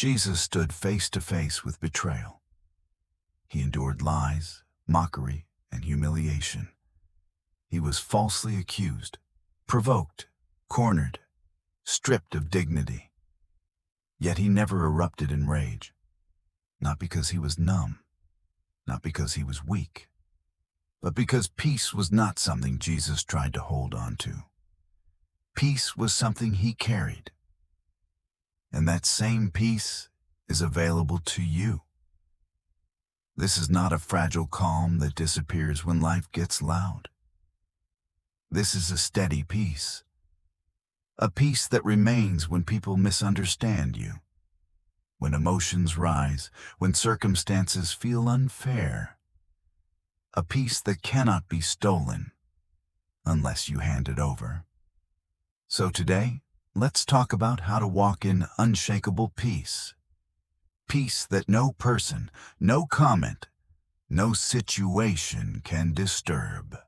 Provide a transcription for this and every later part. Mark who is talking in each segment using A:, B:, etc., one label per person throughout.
A: Jesus stood face to face with betrayal. He endured lies, mockery, and humiliation. He was falsely accused, provoked, cornered, stripped of dignity. Yet he never erupted in rage, not because he was numb, not because he was weak, but because peace was not something Jesus tried to hold on to. Peace was something he carried. And that same peace is available to you. This is not a fragile calm that disappears when life gets loud. This is a steady peace. A peace that remains when people misunderstand you, when emotions rise, when circumstances feel unfair. A peace that cannot be stolen unless you hand it over. So today, let's talk about how to walk in unshakable peace. Peace that no person, no comment, no situation can disturb.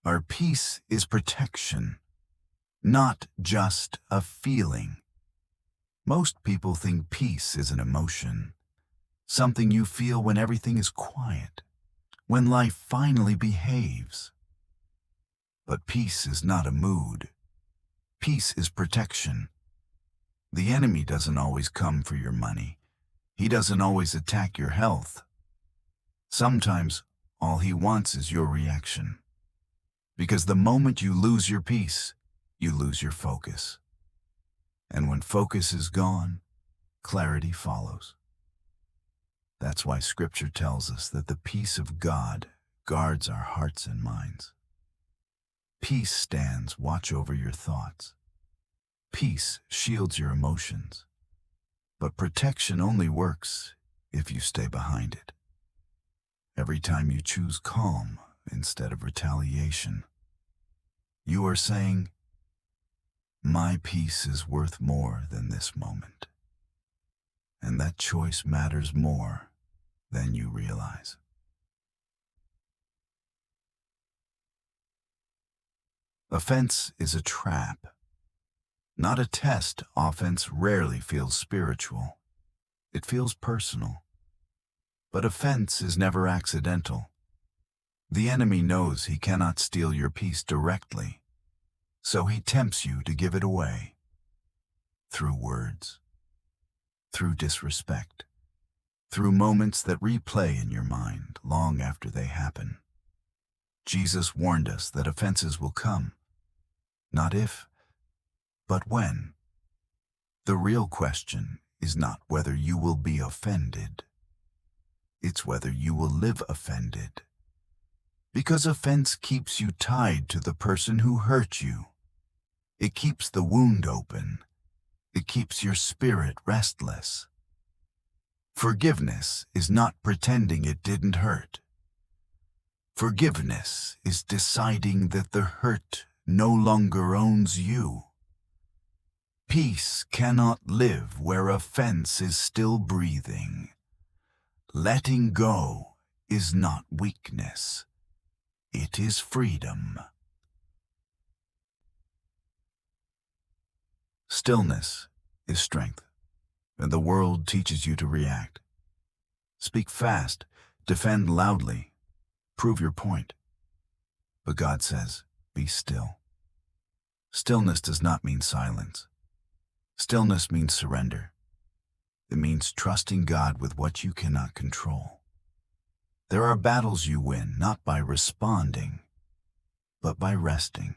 A: Our peace is protection, not just a feeling. Most people think peace is an emotion, something you feel when everything is quiet, when life finally behaves. But peace is not a mood. Peace is protection. The enemy doesn't always come for your money. He doesn't always attack your health. Sometimes all he wants is your reaction. Because the moment you lose your peace, you lose your focus. And when focus is gone, clarity follows. That's why Scripture tells us that the peace of God guards our hearts and minds. Peace stands watch over your thoughts. Peace shields your emotions. But protection only works if you stay behind it. Every time you choose calm instead of retaliation, you are saying, "My peace is worth more than this moment." And that choice matters more than you realize. Offense is a trap, not a test. Offense rarely feels spiritual. It feels personal. But offense is never accidental. The enemy knows he cannot steal your peace directly, so he tempts you to give it away. Through words, through disrespect, through moments that replay in your mind long after they happen. Jesus warned us that offenses will come, not if, but when. The real question is not whether you will be offended. It's whether you will live offended. Because offense keeps you tied to the person who hurt you. It keeps the wound open. It keeps your spirit restless. Forgiveness is not pretending it didn't hurt. Forgiveness is deciding that the hurt no longer owns you. Peace cannot live where offense is still breathing. Letting go is not weakness. It is freedom. Stillness is strength, and the world teaches you to react. Speak fast, defend loudly, prove your point. But God says, be still. Stillness does not mean silence. Stillness means surrender. It means trusting God with what you cannot control. There are battles you win not by responding, but by resting.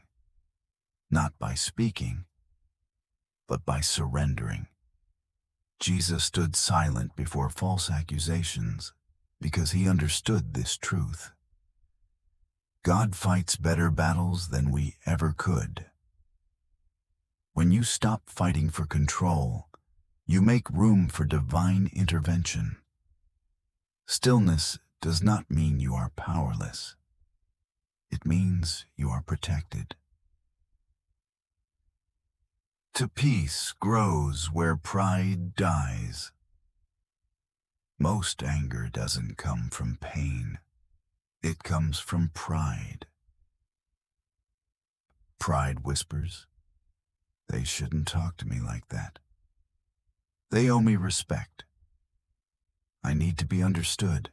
A: Not by speaking, but by surrendering. Jesus stood silent before false accusations because he understood this truth. God fights better battles than we ever could. When you stop fighting for control, you make room for divine intervention. Stillness does not mean you are powerless. It means you are protected. To peace grows where pride dies. Most anger doesn't come from pain. It comes from pride. Pride whispers, "They shouldn't talk to me like that." They owe me respect. I need to be understood.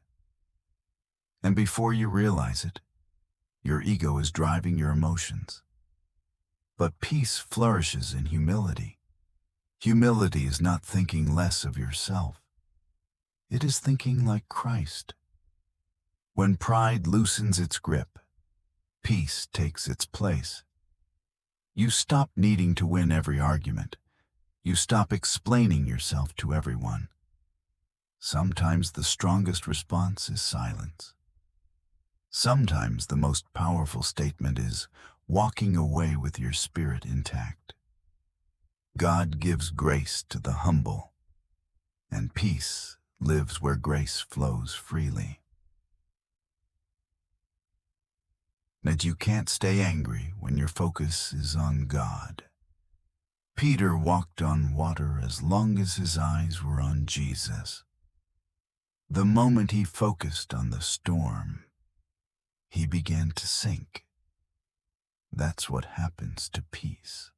A: And before you realize it, your ego is driving your emotions. But peace flourishes in humility. Humility is not thinking less of yourself. It is thinking like Christ. When pride loosens its grip, peace takes its place. You stop needing to win every argument. You stop explaining yourself to everyone. Sometimes the strongest response is silence. Sometimes the most powerful statement is walking away with your spirit intact. God gives grace to the humble, and peace lives where grace flows freely. That you can't stay angry when your focus is on God. Peter walked on water as long as his eyes were on Jesus. The moment he focused on the storm, he began to sink. That's what happens to peace.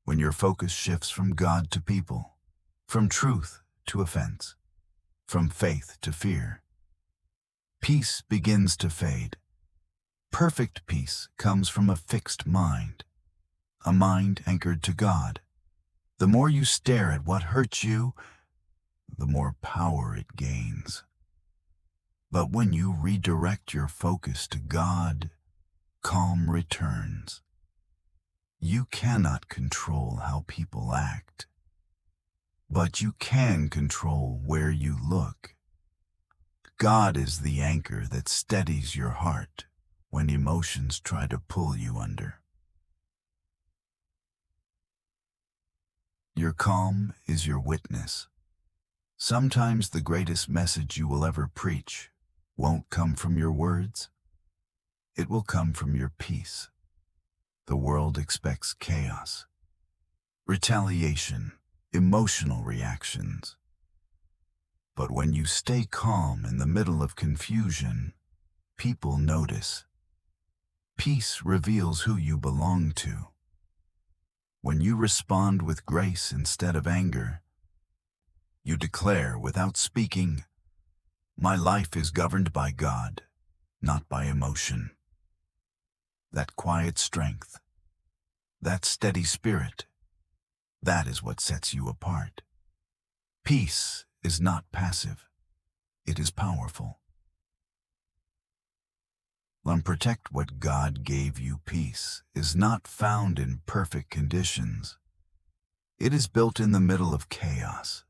A: When your focus shifts from God to people, from truth to offense, from faith to fear, peace begins to fade. Perfect peace comes from a fixed mind, a mind anchored to God. The more you stare at what hurts you, the more power it gains. But when you redirect your focus to God, calm returns. You cannot control how people act, but you can control where you look. God is the anchor that steadies your heart when emotions try to pull you under. Your calm is your witness. Sometimes the greatest message you will ever preach won't come from your words. It will come from your peace. The world expects chaos, retaliation, emotional reactions. But when you stay calm in the middle of confusion, people notice. Peace reveals who you belong to. When you respond with grace instead of anger, you declare without speaking, "My life is governed by God, not by emotion." That quiet strength, that steady spirit, that is what sets you apart. Peace is not passive, it is powerful. Protect what God gave you. Peace is not found in perfect conditions. It is built in the middle of chaos.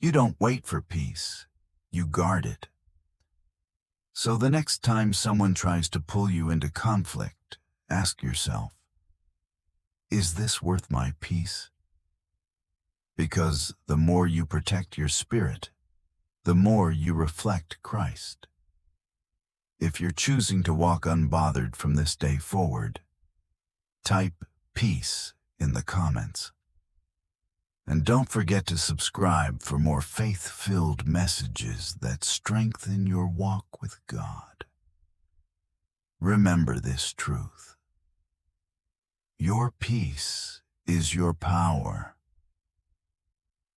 A: You don't wait for peace, you guard it. So the next time someone tries to pull you into conflict, ask yourself, is this worth my peace? Because the more you protect your spirit, the more you reflect Christ. If you're choosing to walk unbothered from this day forward, type peace in the comments. And don't forget to subscribe for more faith-filled messages that strengthen your walk with God. Remember this truth. Your peace is your power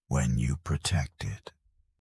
A: when you protect it.